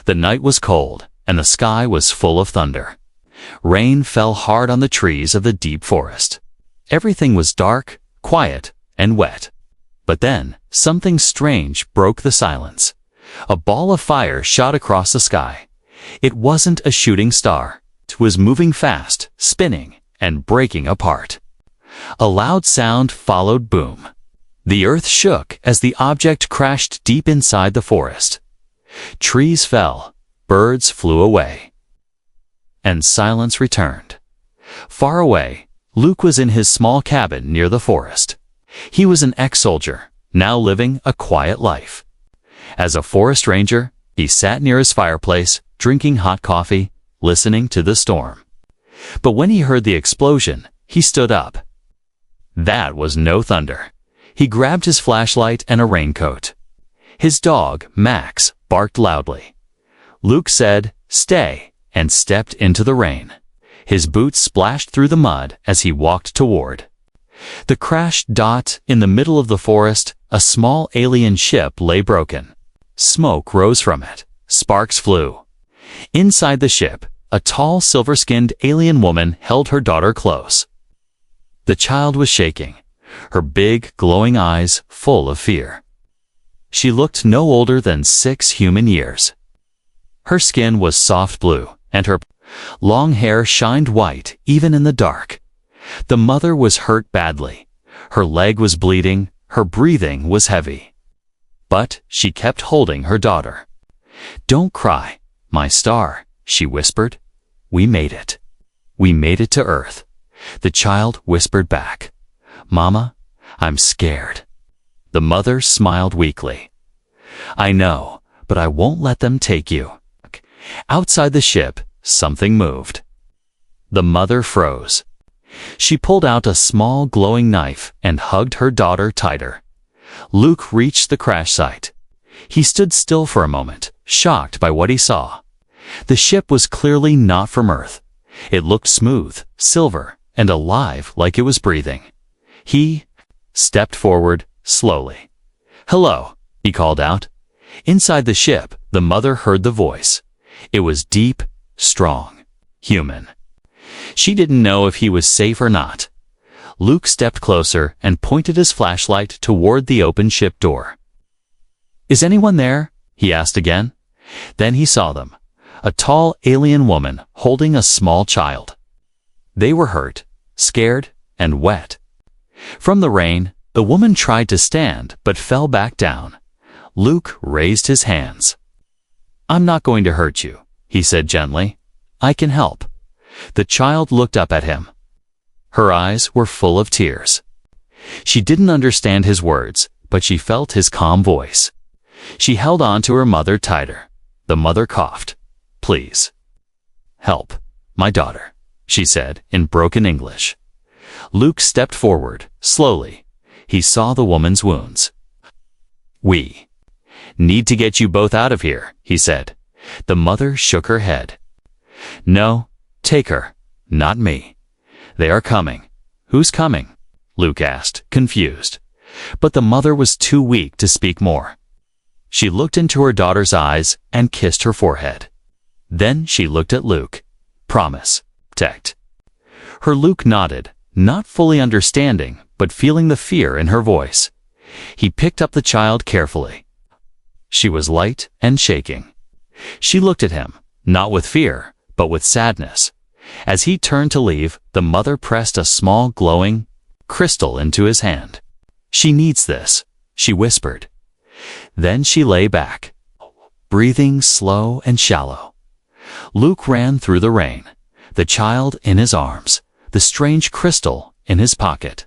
The night was cold, and the sky was full of thunder. Rain fell hard on the trees of the deep forest. Everything was dark, quiet, and wet. But then, something strange broke the silence. A ball of fire shot across the sky. It wasn't a shooting star. It was moving fast, spinning, and breaking apart. A loud sound followed boom. The earth shook as the object crashed deep inside the forest. Trees fell, birds flew away, and silence returned. Far away, Luke was in his small cabin near the forest. He was an ex-soldier, now living a quiet life. As a forest ranger, he sat near his fireplace, drinking hot coffee, listening to the storm. But when he heard the explosion, he stood up. That was no thunder. He grabbed his flashlight and a raincoat. His dog, Max, barked loudly. Luke said, "Stay," and stepped into the rain. His boots splashed through the mud as he walked toward the crashed dot. In the middle of the forest, a small alien ship lay broken. Smoke rose from it. Sparks flew. Inside the ship, a tall, silver-skinned alien woman held her daughter close. The child was shaking, her big, glowing eyes full of fear. She looked no older than 6 human years. Her skin was soft blue, and her long hair shined white even in the dark. The mother was hurt badly. Her leg was bleeding, her breathing was heavy. But she kept holding her daughter. "Don't cry, my star," she whispered. "We made it. We made it to Earth." The child whispered back, "Mama, I'm scared." The mother smiled weakly. "I know, but I won't let them take you." Outside the ship, something moved. The mother froze. She pulled out a small glowing knife and hugged her daughter tighter. Luke reached the crash site. He stood still for a moment, shocked by what he saw. The ship was clearly not from Earth. It looked smooth, silver, and alive like it was breathing. He stepped forward slowly. "Hello," he called out. Inside the ship, the mother heard the voice. It was deep, strong, human. She didn't know if he was safe or not. Luke stepped closer and pointed his flashlight toward the open ship door. "Is anyone there?" he asked again. Then he saw them, a tall alien woman holding a small child. They were hurt, scared, and wet. From the rain, the woman tried to stand but fell back down. Luke raised his hands. "I'm not going to hurt you," he said gently. "I can help." The child looked up at him. Her eyes were full of tears. She didn't understand his words, but she felt his calm voice. She held on to her mother tighter. The mother coughed. "Please. Help my daughter," she said in broken English. Luke stepped forward, slowly. He saw the woman's wounds. "We need to get you both out of here," he said. The mother shook her head. "No, take her, not me. They are coming." "Who's coming?" Luke asked, confused. But the mother was too weak to speak more. She looked into her daughter's eyes and kissed her forehead. Then she looked at Luke. "Promise. Protect." Her Luke nodded, not fully understanding, but feeling the fear in her voice. He picked up the child carefully. She was light and shaking. She looked at him, not with fear, but with sadness. As he turned to leave, the mother pressed a small glowing crystal into his hand. "She needs this," she whispered. Then she lay back, breathing slow and shallow. Luke ran through the rain, the child in his arms, the strange crystal in his pocket.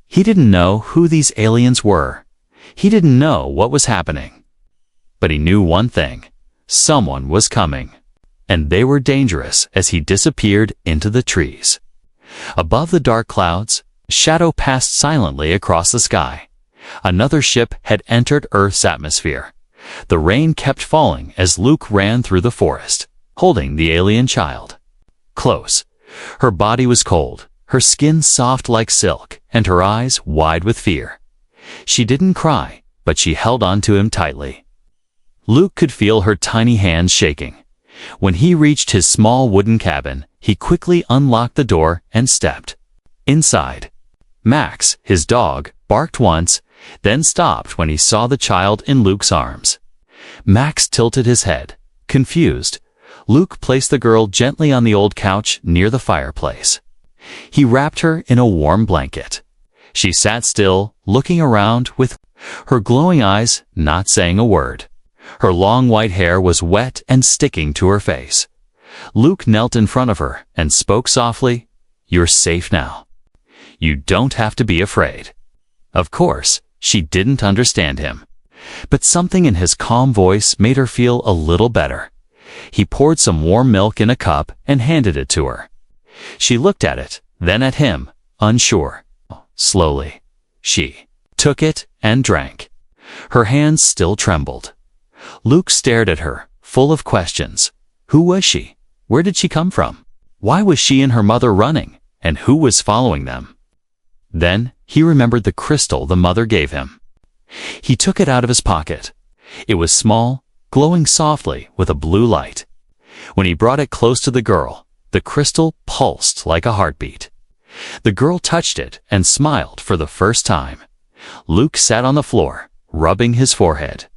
He didn't know who these aliens were. He didn't know what was happening. But he knew one thing: someone was coming. And they were dangerous as he disappeared into the trees. Above the dark clouds, a shadow passed silently across the sky. Another ship had entered Earth's atmosphere. The rain kept falling as Luke ran through the forest, holding the alien child close. Her body was cold, her skin soft like silk, and her eyes wide with fear. She didn't cry, but she held on to him tightly. Luke could feel her tiny hands shaking. When he reached his small wooden cabin, he quickly unlocked the door and stepped inside. Max, his dog, barked once, then stopped when he saw the child in Luke's arms. Max tilted his head, confused. Luke placed the girl gently on the old couch near the fireplace. He wrapped her in a warm blanket. She sat still, looking around with her glowing eyes, not saying a word. Her long white hair was wet and sticking to her face. Luke knelt in front of her and spoke softly, "You're safe now. You don't have to be afraid." Of course, she didn't understand him, but something in his calm voice made her feel a little better. He poured some warm milk in a cup and handed it to her. She looked at it, then at him, unsure. Slowly, she took it and drank. Her hands still trembled. Luke stared at her, full of questions. Who was she? Where did she come from? Why was she and her mother running? And who was following them? Then he remembered the crystal the mother gave him. He took it out of his pocket. It was small, glowing softly with a blue light. When he brought it close to the girl, the crystal pulsed like a heartbeat. The girl touched it and smiled for the first time. Luke sat on the floor, rubbing his forehead.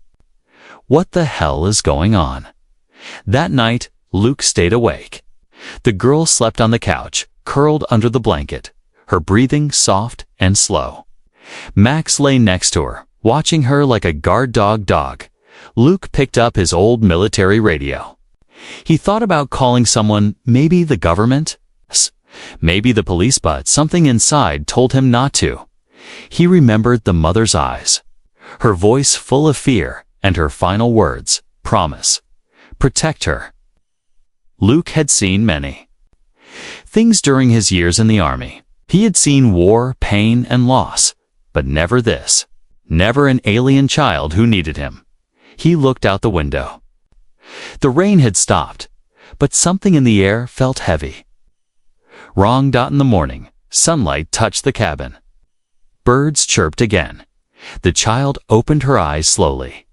What the hell is going on? That night, Luke stayed awake. The girl slept on the couch, curled under the blanket, her breathing soft and slow. Max lay next to her, watching her like a guard dog. Luke picked up his old military radio. He thought about calling someone, maybe the government, maybe the police, but something inside told him not to. He remembered the mother's eyes, her voice full of fear, and her final words, promise, protect her. Luke had seen many things during his years in the army. He had seen war, pain, and loss, but never this. Never an alien child who needed him. He looked out the window. The rain had stopped, but something in the air felt heavy. Wrong. In the morning, sunlight touched the cabin. Birds chirped again. The child opened her eyes slowly.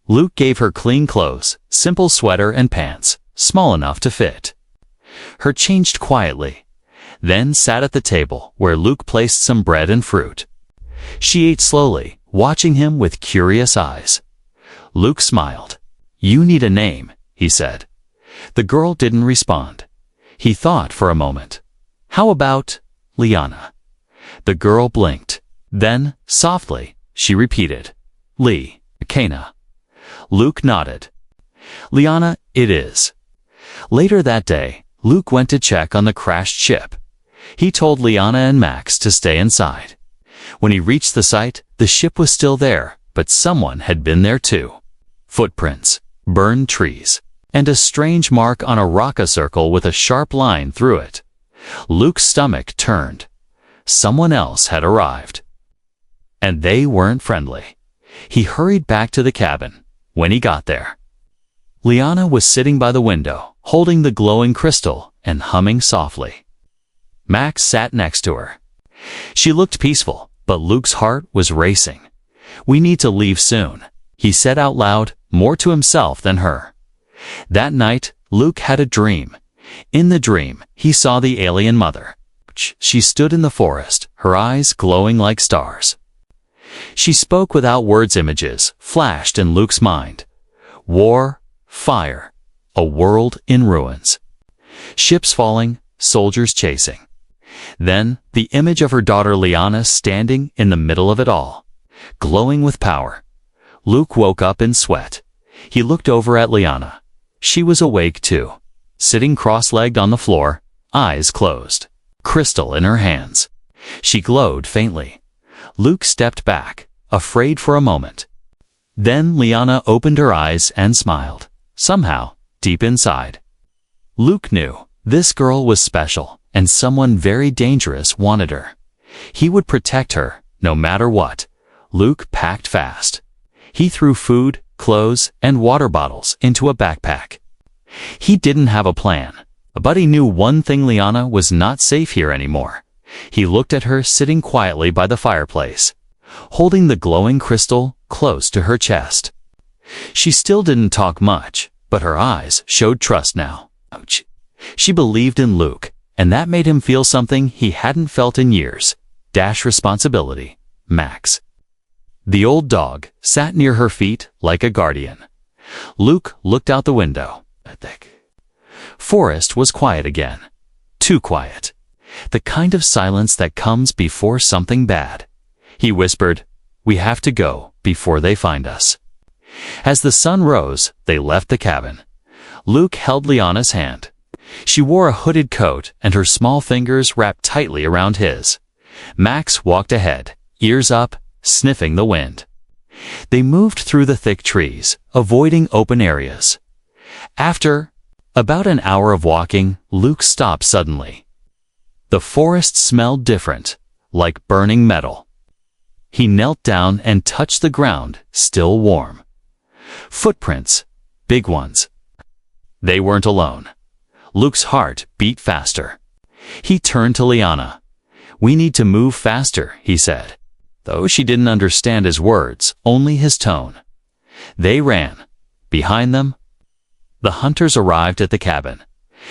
Luke gave her clean clothes, simple sweater and pants, small enough to fit. Her changed quietly, then sat at the table where Luke placed some bread and fruit. She ate slowly, watching him with curious eyes. Luke smiled. You need a name, he said. The girl didn't respond. He thought for a moment. How about Liana? The girl blinked. Then, softly, she repeated, Kana. Luke nodded. Liana, it is. Later that day, Luke went to check on the crashed ship. He told Liana and Max to stay inside. When he reached the site, the ship was still there, but someone had been there too. Footprints, burned trees, and a strange mark on a rock circle with a sharp line through it. Luke's stomach turned. Someone else had arrived. And they weren't friendly. He hurried back to the cabin. When he got there, Liana was sitting by the window, holding the glowing crystal and humming softly. Max sat next to her. She looked peaceful, but Luke's heart was racing. We need to leave soon, he said out loud, more to himself than her. That night, Luke had a dream. In the dream, he saw the alien mother. She stood in the forest, her eyes glowing like stars. She spoke without words. Images flashed in Luke's mind. War, fire, a world in ruins. Ships falling, soldiers chasing. Then, the image of her daughter Liana standing in the middle of it all, glowing with power. Luke woke up in sweat. He looked over at Liana. She was awake too, sitting cross-legged on the floor, eyes closed, crystal in her hands. She glowed faintly. Luke stepped back, afraid for a moment. Then Liana opened her eyes and smiled, somehow, deep inside. Luke knew this girl was special, and someone very dangerous wanted her. He would protect her, no matter what. Luke packed fast. He threw food, clothes, and water bottles into a backpack. He didn't have a plan, but he knew one thing: Liana was not safe here anymore. He looked at her sitting quietly by the fireplace, holding the glowing crystal close to her chest. She still didn't talk much, but her eyes showed trust now. Ouch. She believed in Luke, and that made him feel something he hadn't felt in years. Responsibility. Max. The old dog sat near her feet like a guardian. Luke looked out the window. The forest was quiet again. Too quiet. The kind of silence that comes before something bad. He whispered, "We have to go before they find us." As the sun rose, they left the cabin. Luke held Liana's hand. She wore a hooded coat and her small fingers wrapped tightly around his. Max walked ahead, ears up, sniffing the wind. They moved through the thick trees, avoiding open areas. After about an hour of walking, Luke stopped suddenly. The forest smelled different, like burning metal. He knelt down and touched the ground, still warm. Footprints, big ones. They weren't alone. Luke's heart beat faster. He turned to Liana. "We need to move faster," he said. Though she didn't understand his words, only his tone. They ran. Behind them, the hunters arrived at the cabin.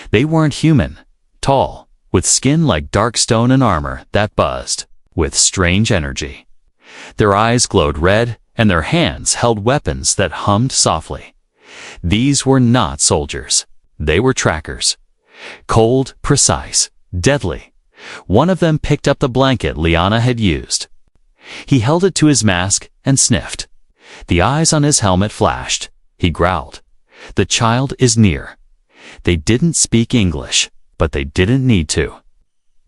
They weren't human, tall, with skin like dark stone and armor that buzzed with strange energy. Their eyes glowed red, and their hands held weapons that hummed softly. These were not soldiers. They were trackers. Cold, precise, deadly. One of them picked up the blanket Liana had used. He held it to his mask and sniffed. The eyes on his helmet flashed. He growled, "The child is near." They didn't speak English, but they didn't need to.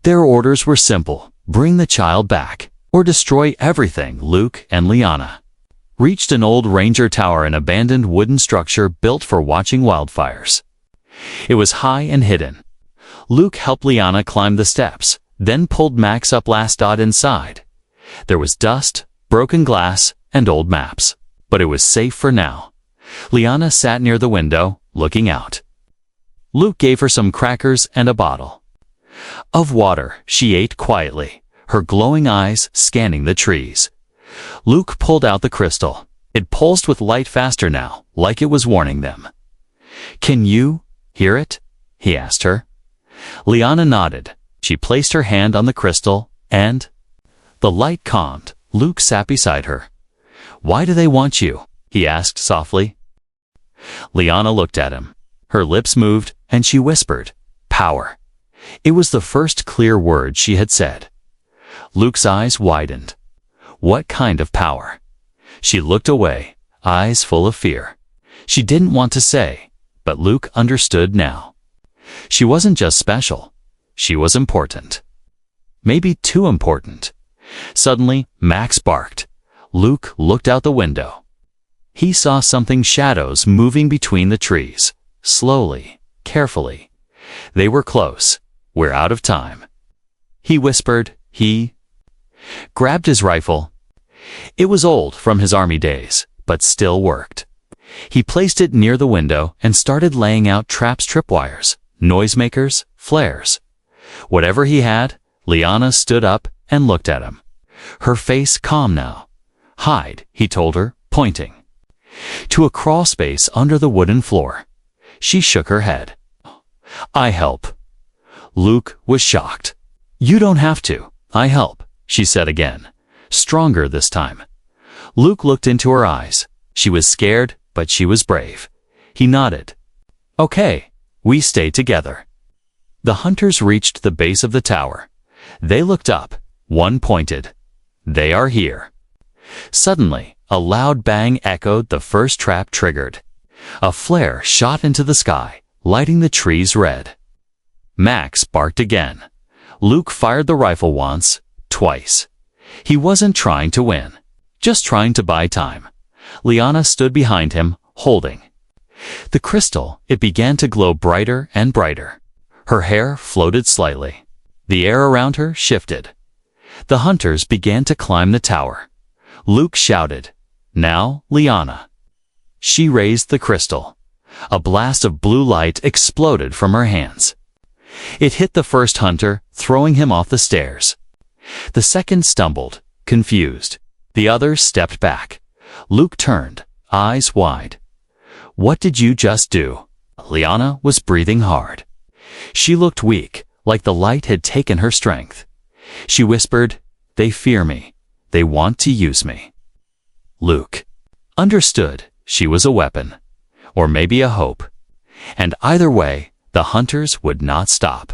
Their orders were simple: bring the child back, or destroy everything. Luke and Liana reached an old ranger tower, an abandoned wooden structure built for watching wildfires. It was high and hidden. Luke helped Liana climb the steps, then pulled Max up last inside. There was dust, broken glass, and old maps, but it was safe for now. Liana sat near the window, looking out. Luke gave her some crackers and a bottle of water. She ate quietly, her glowing eyes scanning the trees. Luke pulled out the crystal. It pulsed with light faster now, like it was warning them. "Can you hear it?" he asked her. Liana nodded. She placed her hand on the crystal, and the light calmed. Luke sat beside her. "Why do they want you?" he asked softly. Liana looked at him. Her lips moved, and she whispered, "Power." It was the first clear word she had said. Luke's eyes widened. What kind of power? She looked away, eyes full of fear. She didn't want to say, but Luke understood now. She wasn't just special. She was important. Maybe too important. Suddenly, Max barked. Luke looked out the window. He saw something, shadows moving between the trees, slowly, carefully. They were close. "We're out of time," he whispered. He grabbed his rifle. It was old from his army days, but still worked. He placed it near the window and started laying out traps, tripwires, noisemakers, flares. Whatever he had, Liana stood up and looked at him. Her face calm now. "Hide," he told her, pointing to a crawl space under the wooden floor. She shook her head. "I help." Luke was shocked. "You don't have to. I help," she said again, stronger this time. Luke looked into her eyes. She was scared, but she was brave. He nodded. "Okay, we stay together." The hunters reached the base of the tower. They looked up. One pointed. "They are here." Suddenly, a loud bang echoed. The first trap triggered. A flare shot into the sky, lighting the trees red. Max barked again. Luke fired the rifle once, twice. He wasn't trying to win, just trying to buy time. Liana stood behind him, holding the crystal. It began to glow brighter and brighter. Her hair floated slightly. The air around her shifted. The hunters began to climb the tower. Luke shouted, "Now, Liana." She raised the crystal. A blast of blue light exploded from her hands. It hit the first hunter, throwing him off the stairs. The second stumbled, confused. The other stepped back. Luke turned. eyes wide. "What did you just do?" Liana was breathing hard. She looked weak, like the light had taken her strength. She whispered, "They fear me. They want to use me." Luke understood she was a weapon, or maybe a hope. And either way, the hunters would not stop.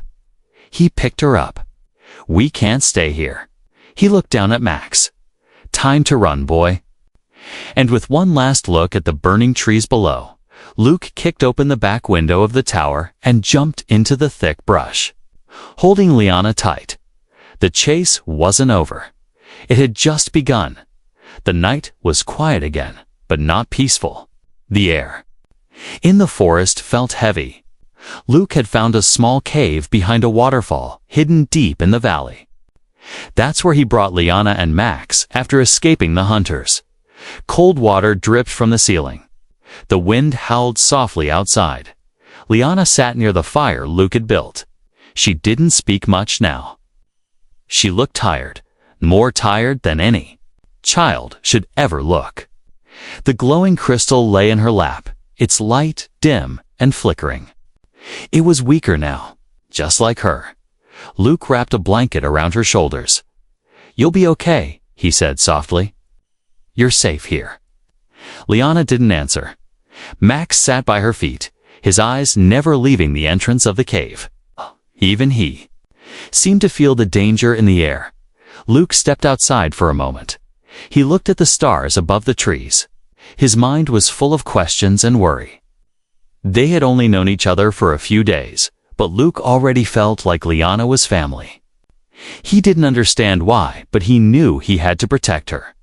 He picked her up. "We can't stay here." He looked down at Max. "Time to run, boy." And with one last look at the burning trees below, Luke kicked open the back window of the tower and jumped into the thick brush, holding Liana tight. The chase wasn't over. It had just begun. The night was quiet again, but not peaceful. The air in the forest felt heavy. Luke had found a small cave behind a waterfall hidden deep in the valley. That's where he brought Liana and Max after escaping the hunters. Cold water dripped from the ceiling. The wind howled softly outside. Liana sat near the fire Luke had built. She didn't speak much now. She looked tired, more tired than any child should ever look. The glowing crystal lay in her lap, its light dim and flickering. It was weaker now, just like her. Luke wrapped a blanket around her shoulders. "You'll be okay," he said softly. "You're safe here." Liana didn't answer. Max sat by her feet, his eyes never leaving the entrance of the cave. Even he seemed to feel the danger in the air. Luke stepped outside for a moment. He looked at the stars above the trees. His mind was full of questions and worry. They had only known each other for a few days, but Luke already felt like Liana was family. He didn't understand why, but he knew he had to protect her.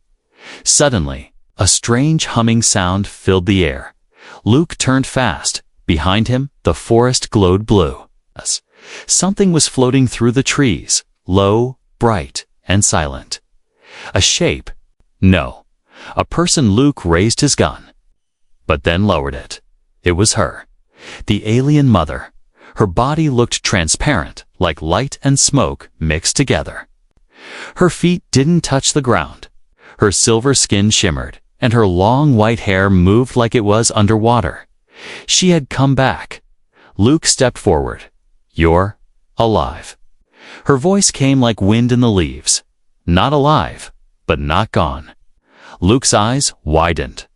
Suddenly, a strange humming sound filled the air. Luke turned fast. Behind him, the forest glowed blue. Something was floating through the trees, low, bright, and silent. A shape. No. A person. Luke raised his gun, but then lowered it. It was her. The alien mother. Her body looked transparent, like light and smoke mixed together. Her feet didn't touch the ground. Her silver skin shimmered, and her long white hair moved like it was underwater. She had come back. Luke stepped forward. "You're alive." Her voice came like wind in the leaves. Not alive, but not gone. Luke's eyes widened.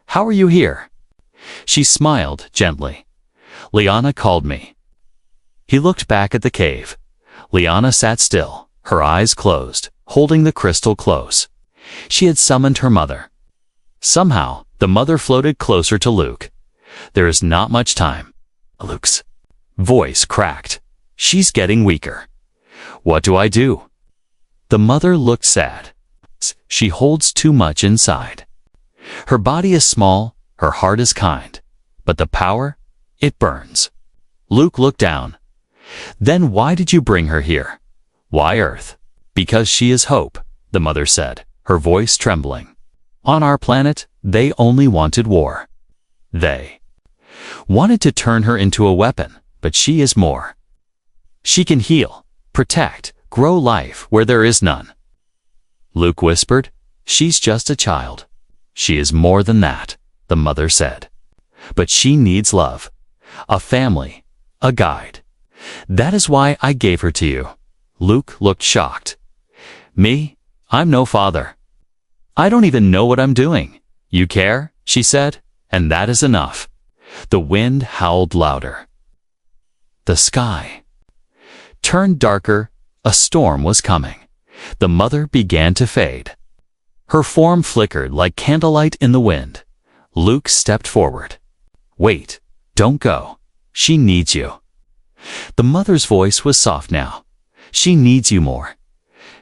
"How are you here?" She smiled gently. "Liana called me." He looked back at the cave. Liana sat still, her eyes closed, holding the crystal close. She had summoned her mother. Somehow, the mother floated closer to Luke. "There is not much time." Luke's voice cracked. "She's getting weaker." "What do I do?" The mother looked sad. "She holds too much inside. Her body is small, her heart is kind, but the power, it burns." Luke looked down. "Then why did you bring her here?" "Why Earth?" "Because she is hope," the mother said, her voice trembling. "On our planet, they only wanted war. They wanted to turn her into a weapon, but she is more. She can heal, protect, grow life where there is none." Luke whispered, "She's just a child." "She is more than that," the mother said. "But she needs love, a family, a guide. That is why I gave her to you." Luke looked shocked. "Me? I'm no father. I don't even know what I'm doing." "You care?" she said, "and that is enough." The wind howled louder. The sky turned darker. A storm was coming. The mother began to fade. Her form flickered like candlelight in the wind. Luke stepped forward. "Wait, don't go. She needs you." The mother's voice was soft now. "She needs you more.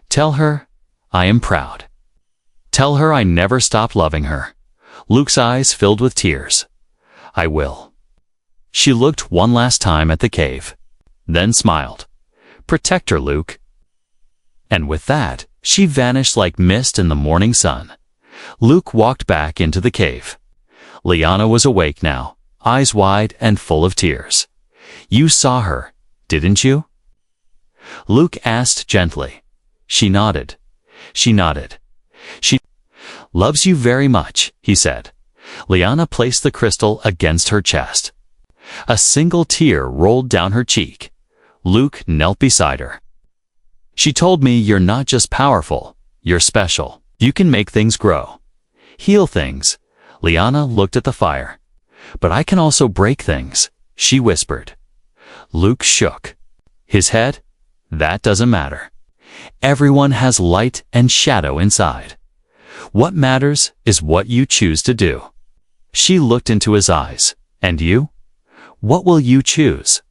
Tell her I am proud. Tell her I never stopped loving her." Luke's eyes filled with tears. "I will." She looked one last time at the cave, then smiled. "Protect her, Luke." And with that, she vanished like mist in the morning sun. Luke walked back into the cave. Liana was awake now, eyes wide and full of tears. "You saw her, didn't you?" Luke asked gently. She nodded. She nodded. "She loves you very much," he said. Liana placed the crystal against her chest. A single tear rolled down her cheek. Luke knelt beside her. She told me, "You're not just powerful, you're special. You can make things grow. Heal things." Liana looked at the fire. "But I can also break things," she whispered. Luke shook his head. "That doesn't matter. Everyone has light and shadow inside. What matters is what you choose to do." She looked into his eyes. "And you? What will you choose?"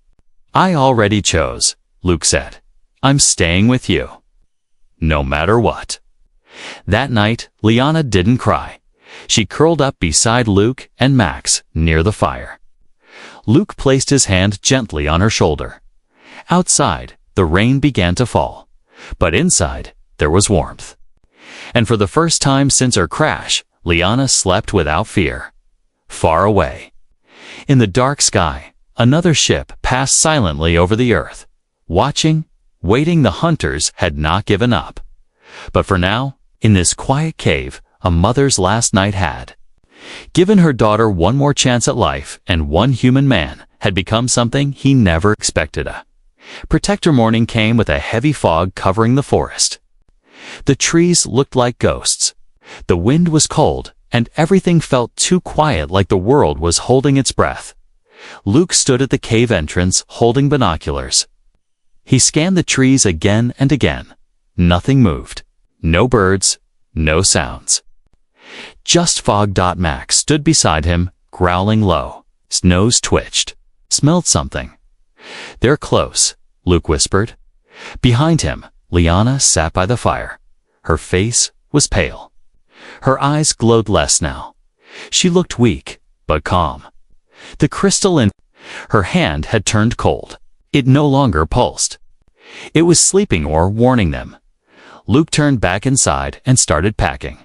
"I already chose," Luke said. "I'm staying with you. No matter what." That night, Liana didn't cry. She curled up beside Luke and Max near the fire. Luke placed his hand gently on her shoulder. Outside, the rain began to fall, but inside, there was warmth. And for the first time since her crash, Liana slept without fear. Far away, in the dark sky, another ship passed silently over the earth. Watching, waiting, the hunters had not given up. But for now, in this quiet cave, a mother's last night had given her daughter one more chance at life, and one human man had become something he never expected. A protector morning came with a heavy fog covering the forest. The trees looked like ghosts. The wind was cold, and everything felt too quiet, like the world was holding its breath. Luke stood at the cave entrance, holding binoculars. He scanned the trees again and again. Nothing moved. No birds, no sounds. Just fog. Max stood beside him, growling low. His nose twitched. "Smelled something." "They're close," Luke whispered. Behind him, Liana sat by the fire. Her face was pale. Her eyes glowed less now. She looked weak, but calm. The crystal in her hand had turned cold. It no longer pulsed. It was sleeping or warning them. Luke turned back inside and started packing.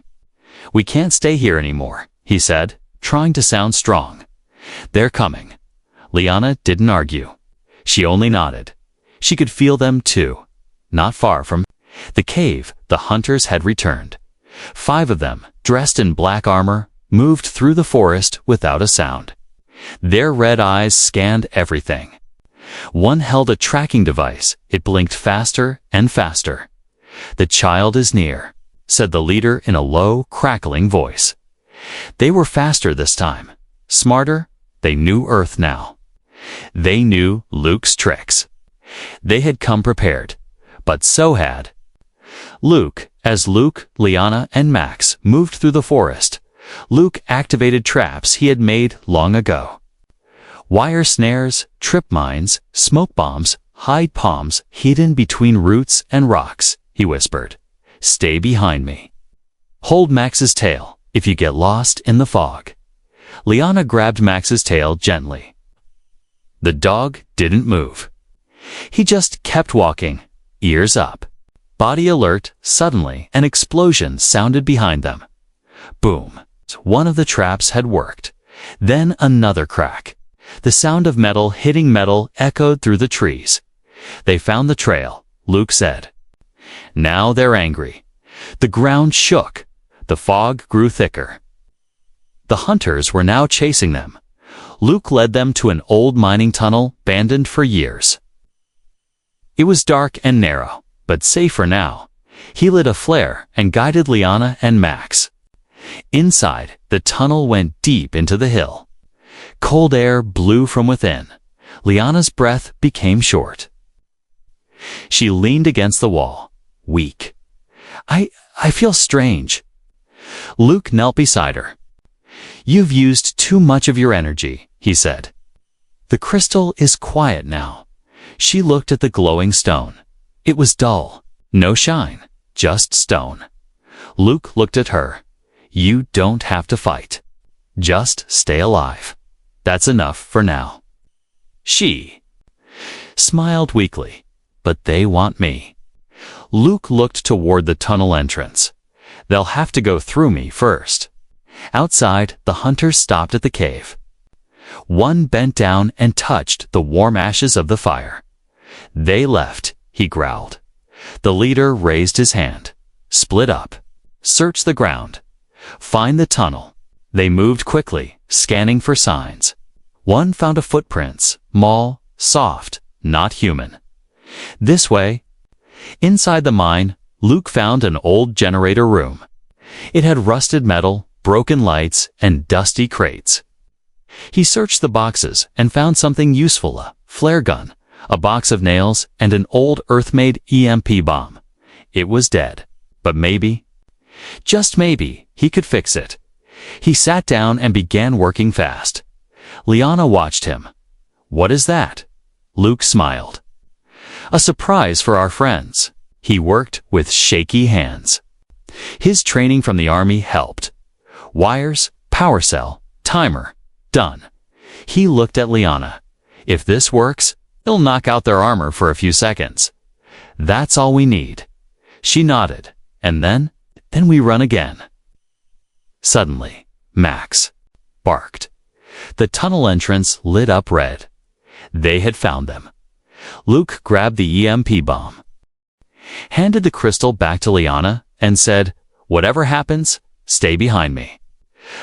"We can't stay here anymore," he said, trying to sound strong. "They're coming." Liana didn't argue. She only nodded. She could feel them too. Not far from the cave, the hunters had returned. 5 of them, dressed in black armor, moved through the forest without a sound. Their red eyes scanned everything. One held a tracking device. It blinked faster and faster. "The child is near," said the leader in a low, crackling voice. They were faster this time. Smarter. They knew Earth now. They knew Luke's tricks. They had come prepared, but so had Luke. As Luke, Liana, and Max moved through the forest, Luke activated traps he had made long ago. Wire snares, trip mines, smoke bombs, hide palms hidden between roots and rocks, he whispered. "Stay behind me. Hold Max's tail if you get lost in the fog." Liana grabbed Max's tail gently. The dog didn't move. He just kept walking, ears up, body alert. Suddenly, an explosion sounded behind them. Boom. One of the traps had worked. Then another crack. The sound of metal hitting metal echoed through the trees. "They found the trail," Luke said. "Now they're angry." The ground shook. The fog grew thicker. The hunters were now chasing them. Luke led them to an old mining tunnel abandoned for years. It was dark and narrow, but safer now. He lit a flare and guided Liana and Max. Inside, the tunnel went deep into the hill. Cold air blew from within. Liana's breath became short. She leaned against the wall, weak. I feel strange." Luke knelt beside her. "You've used too much of your energy," he said. "The crystal is quiet now." She looked at the glowing stone. It was dull. No shine, just stone. Luke looked at her. "You don't have to fight. Just stay alive. That's enough for now." She smiled weakly. "But they want me." Luke looked toward the tunnel entrance. "They'll have to go through me first." Outside, the hunters stopped at the cave. One bent down and touched the warm ashes of the fire. "They left," he growled. The leader raised his hand. "Split up. Search the ground. Find the tunnel. They moved quickly, scanning for signs. One found a footprints, small, soft, not human. This way. Inside the mine, Luke found an old generator room. It had rusted metal, broken lights, and dusty crates. He searched the boxes and found something useful: a flare gun, a box of nails, and an old Earth-made EMP bomb. It was dead, but maybe, just maybe, he could fix it. He sat down and began working fast. Liana watched him. "What is that?" Luke smiled. "A surprise for our friends." He worked with shaky hands. His training from the army helped. Wires, power cell, timer, done. He looked at Liana. "If this works, it'll knock out their armor for a few seconds. That's all we need." She nodded. "And then we run again." Suddenly, Max barked. The tunnel entrance lit up red. They had found them. Luke grabbed the EMP bomb, handed the crystal back to Liana, and said, "Whatever happens, stay behind me."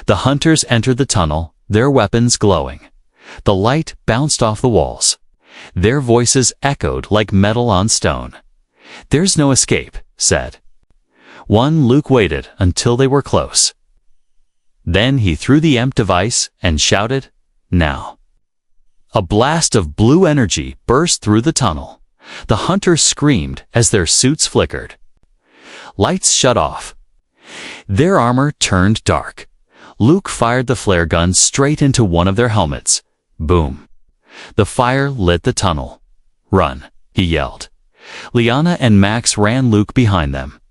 The hunters entered the tunnel, their weapons glowing. The light bounced off the walls. Their voices echoed like metal on stone. "There's no escape," said one. Luke waited until they were close. Then he threw the EMP device and shouted, "Now." A blast of blue energy burst through the tunnel. The hunters screamed as their suits flickered. Lights shut off. Their armor turned dark. Luke fired the flare gun straight into one of their helmets. Boom. The fire lit the tunnel. "Run," he yelled. Liana and Max ran, Luke behind them.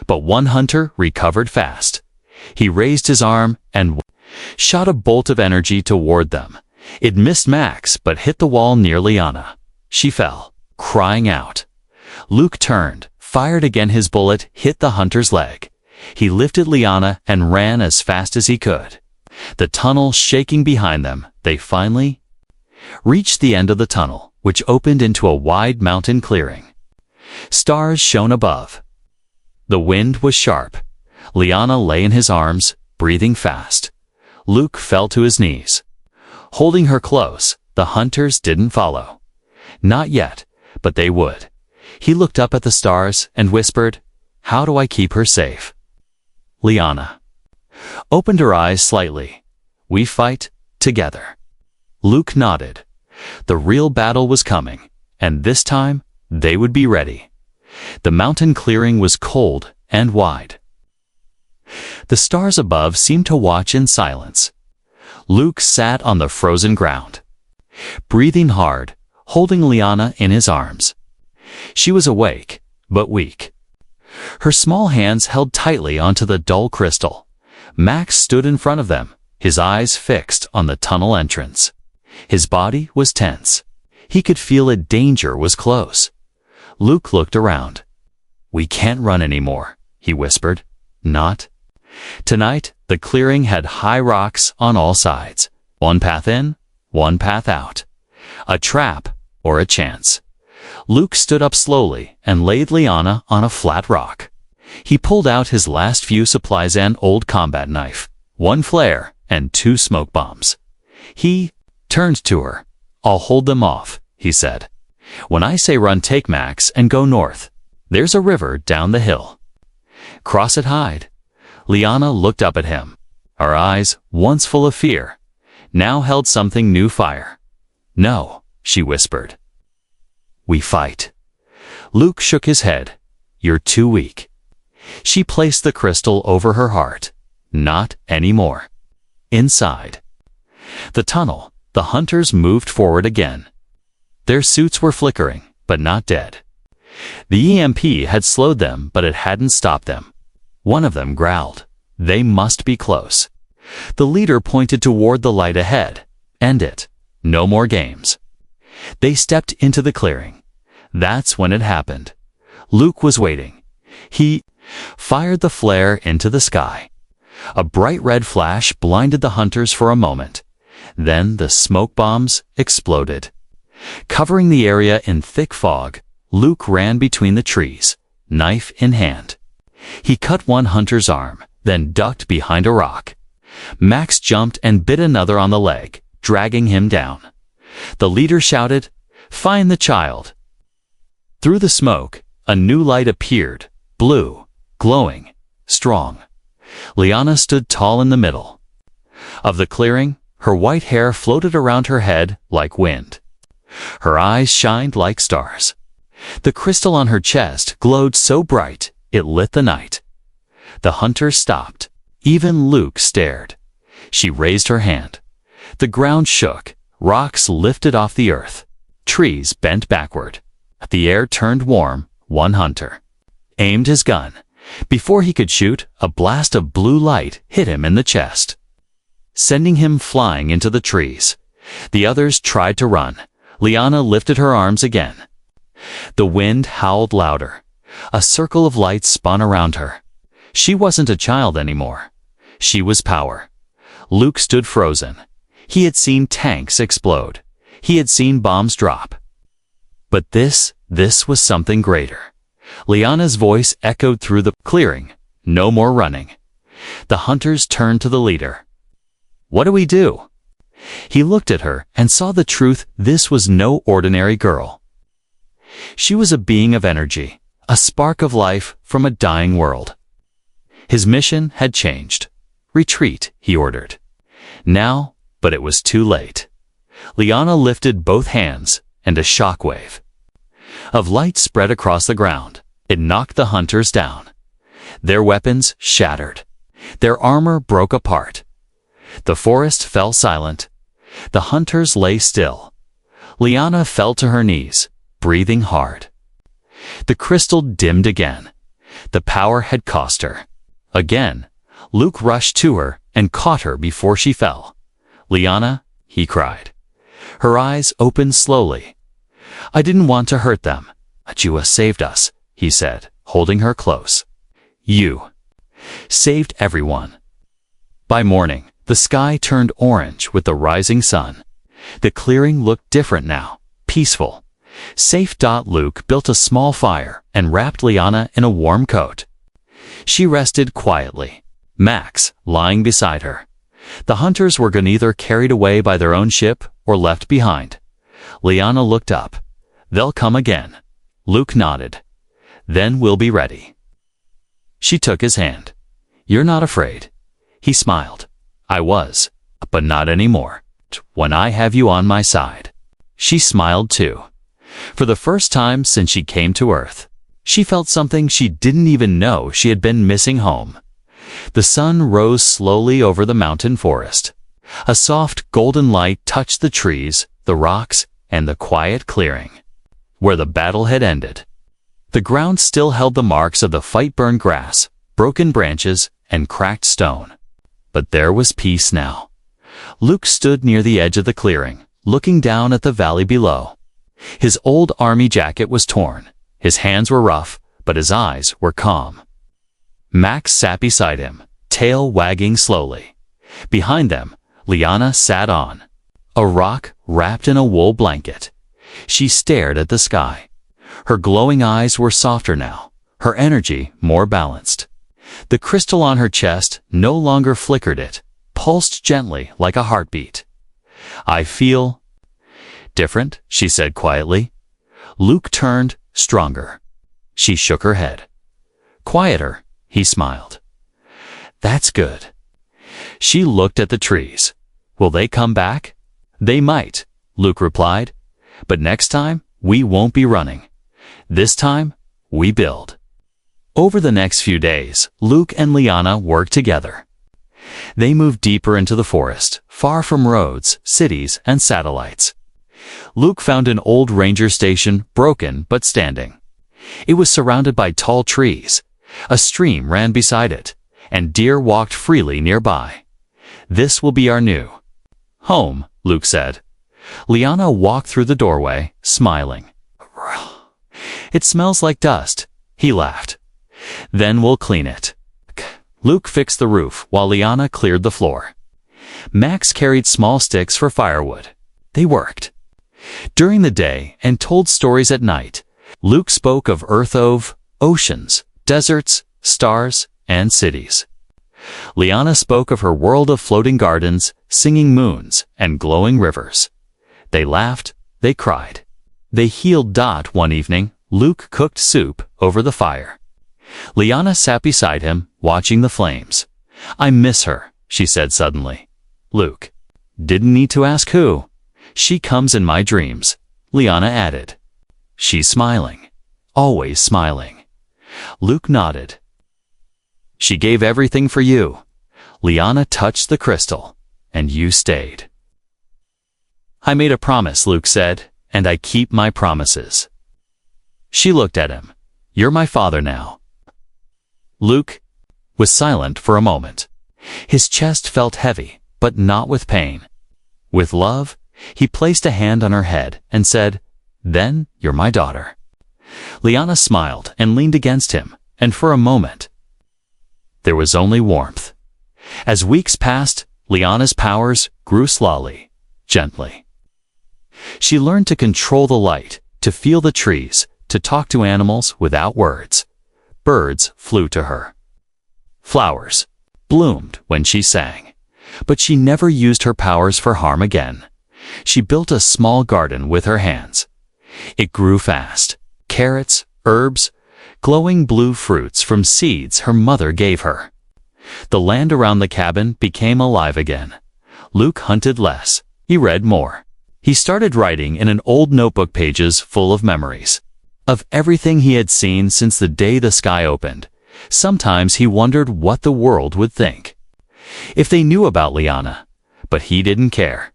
But one hunter recovered fast. He raised his arm and shot a bolt of energy toward them. It missed Max but hit the wall near Liana. She fell, crying out. Luke turned, fired again. His bullet hit the hunter's leg. He lifted Liana and ran as fast as he could. The tunnel shaking behind them, they finally reached the end of the tunnel, which opened into a wide mountain clearing. Stars shone above. The wind was sharp. Liana lay in his arms, breathing fast. Luke fell to his knees. Holding her close, the hunters didn't follow. Not yet, but they would. He looked up at the stars and whispered, "How do I keep her safe?" Liana opened her eyes slightly. "We fight together." Luke nodded. The real battle was coming, and this time they would be ready. The mountain clearing was cold and wide. The stars above seemed to watch in silence. Luke sat on the frozen ground, breathing hard, holding Liana in his arms. She was awake, but weak. Her small hands held tightly onto the dull crystal. Max stood in front of them, his eyes fixed on the tunnel entrance. His body was tense. He could feel that danger was close. Luke looked around. "We can't run anymore," he whispered. "Not tonight." The clearing had high rocks on all sides. One path in, one path out. A trap or a chance. Luke stood up slowly and laid Liana on a flat rock. He pulled out his last few supplies: an old combat knife, one flare, and 2 smoke bombs. He turned to her. "I'll hold them off," he said. "When I say run, take Max and go north. There's a river down the hill. Cross it, hide." Liana looked up at him. Her eyes, once full of fear, now held something new: fire. "No," she whispered. "We fight." Luke shook his head. "You're too weak." She placed the crystal over her heart. "Not anymore." Inside the tunnel, the hunters moved forward again. Their suits were flickering, but not dead. The EMP had slowed them, but it hadn't stopped them. One of them growled. They must be close. The leader pointed toward the light ahead. "End it. No more games." They stepped into the clearing. That's when it happened. Luke was waiting. He fired the flare into the sky. A bright red flash blinded the hunters for a moment. Then the smoke bombs exploded. Covering the area in thick fog, Luke ran between the trees, knife in hand. He cut one hunter's arm, then ducked behind a rock. Max jumped and bit another on the leg, dragging him down. The leader shouted, "Find the child!" Through the smoke, a new light appeared, blue, glowing, strong. Liana stood tall in the middle of the clearing. Her white hair floated around her head like wind. Her eyes shined like stars. The crystal on her chest glowed so bright it lit the night. The hunters stopped. Even Luke stared. She raised her hand. The ground shook. Rocks lifted off the earth. Trees bent backward. The air turned warm. One hunter aimed his gun. Before he could shoot, a blast of blue light hit him in the chest, sending him flying into the trees. The others tried to run. Liana lifted her arms again. The wind howled louder. A circle of light spun around her. She wasn't a child anymore. She was power. Luke stood frozen. He had seen tanks explode. He had seen bombs drop. But this was something greater. Liana's voice echoed through the clearing. No more running. The hunters turned to the leader. "What do we do?" He looked at her and saw the truth. This was no ordinary girl. She was a being of energy, a spark of life from a dying world. His mission had changed. "Retreat," he ordered. Now, but it was too late. Liana lifted both hands, and a shockwave of light spread across the ground. It knocked the hunters down. Their weapons shattered. Their armor broke apart. The forest fell silent. The hunters lay still. Liana fell to her knees, breathing hard. The crystal dimmed again. The power had cost her. Again, Luke rushed to her and caught her before she fell. "Liana," he cried. Her eyes opened slowly. "I didn't want to hurt them. You saved us," he said, holding her close. "You saved everyone." By morning, the sky turned orange with the rising sun. The clearing looked different now, peaceful. Safe. Luke built a small fire and wrapped Liana in a warm coat. She rested quietly, Max lying beside her. The hunters were either carried away by their own ship or left behind. Liana looked up. "They'll come again." Luke nodded. "Then we'll be ready." She took his hand. "You're not afraid." He smiled. "I was, but not anymore. When I have you on my side." She smiled too. For the first time since she came to Earth, she felt something she didn't even know she had been missing: home. The sun rose slowly over the mountain forest. A soft golden light touched the trees, the rocks, and the quiet clearing where the battle had ended. The ground still held the marks of the fight-burned grass, broken branches, and cracked stone. But there was peace now. Luke stood near the edge of the clearing, looking down at the valley below. His old army jacket was torn. His hands were rough, but his eyes were calm. Max sat beside him, tail wagging slowly. Behind them, Liana sat on a rock wrapped in a wool blanket. She stared at the sky. Her glowing eyes were softer now, her energy more balanced. The crystal on her chest no longer flickered, it pulsed gently like a heartbeat. "I feel different," she said quietly. Luke turned, stronger. She shook her head. "Quieter," he smiled. "That's good." She looked at the trees. "Will they come back?" "They might," Luke replied. "But next time, we won't be running. This time, we build." Over the next few days, Luke and Liana worked together. They moved deeper into the forest, far from roads, cities, and satellites. Luke found an old ranger station, broken but standing. It was surrounded by tall trees. A stream ran beside it, and deer walked freely nearby. "This will be our new home," Luke said. Liana walked through the doorway, smiling. "It smells like dust," he laughed. "Then we'll clean it." Luke fixed the roof while Liana cleared the floor. Max carried small sticks for firewood. They worked during the day and told stories at night. Luke spoke of Earth, of oceans, deserts, stars, and cities. Liana spoke of her world of floating gardens, singing moons, and glowing rivers. They laughed, they cried. They healed. One evening, Luke cooked soup over the fire. Liana sat beside him, watching the flames. "I miss her," she said suddenly. Luke: "Didn't need to ask who. She comes in my dreams," Liana added. "She's smiling. Always smiling." Luke nodded. "She gave everything for you." Liana touched the crystal. "And you stayed." "I made a promise," Luke said, "and I keep my promises." She looked at him. "You're my father now." Luke was silent for a moment. His chest felt heavy, but not with pain. With love, he placed a hand on her head and said, "Then you're my daughter." Liana smiled and leaned against him, and for a moment, there was only warmth. As weeks passed, Liana's powers grew slowly, gently. She learned to control the light, to feel the trees, to talk to animals without words. Birds flew to her. Flowers bloomed when she sang. But she never used her powers for harm again. She built a small garden with her hands. It grew fast. Carrots, herbs, glowing blue fruits from seeds her mother gave her. The land around the cabin became alive again. Luke hunted less. He read more. He started writing in an old notebook, pages full of memories, of everything he had seen since the day the sky opened. Sometimes he wondered what the world would think if they knew about Liana, but he didn't care.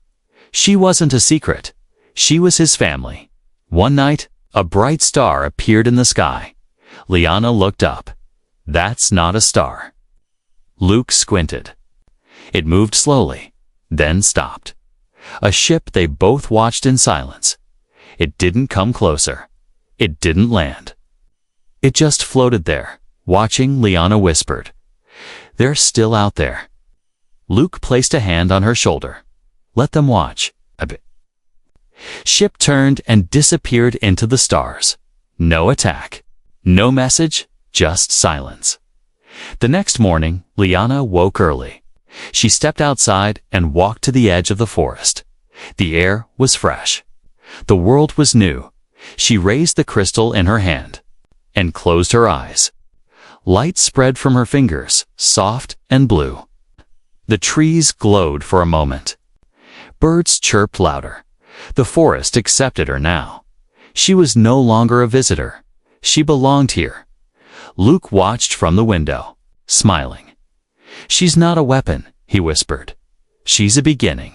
She wasn't a secret. She was his family. One night, a bright star appeared in the sky. Liana looked up. "That's not a star." Luke squinted. It moved slowly, then stopped. A ship they both watched in silence. It didn't come closer. It didn't land. It just floated there, watching. Liana whispered, "They're still out there." Luke placed a hand on her shoulder. "Let them watch a bit." Ship turned and disappeared into the stars. No attack. No message, just silence. The next morning, Liana woke early. She stepped outside and walked to the edge of the forest. The air was fresh. The world was new. She raised the crystal in her hand and closed her eyes. Light spread from her fingers, soft and blue. The trees glowed for a moment. Birds chirped louder. The forest accepted her now. She was no longer a visitor. She belonged here. Luke watched from the window, smiling. "She's not a weapon," he whispered. "She's a beginning."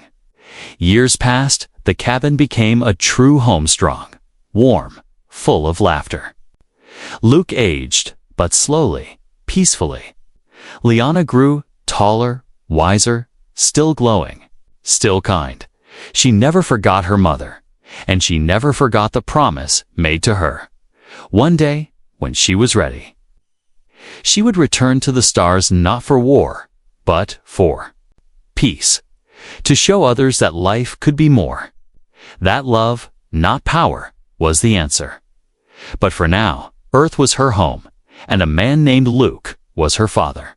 Years passed. The cabin became a true home, strong, warm, full of laughter. Luke aged, but slowly, peacefully. Liana grew taller, wiser, still glowing, still kind. She never forgot her mother, and she never forgot the promise made to her. One day, when she was ready, she would return to the stars, not for war, but for peace, to show others that life could be more. That love, not power, was the answer. But for now, Earth was her home, and a man named Luke was her father.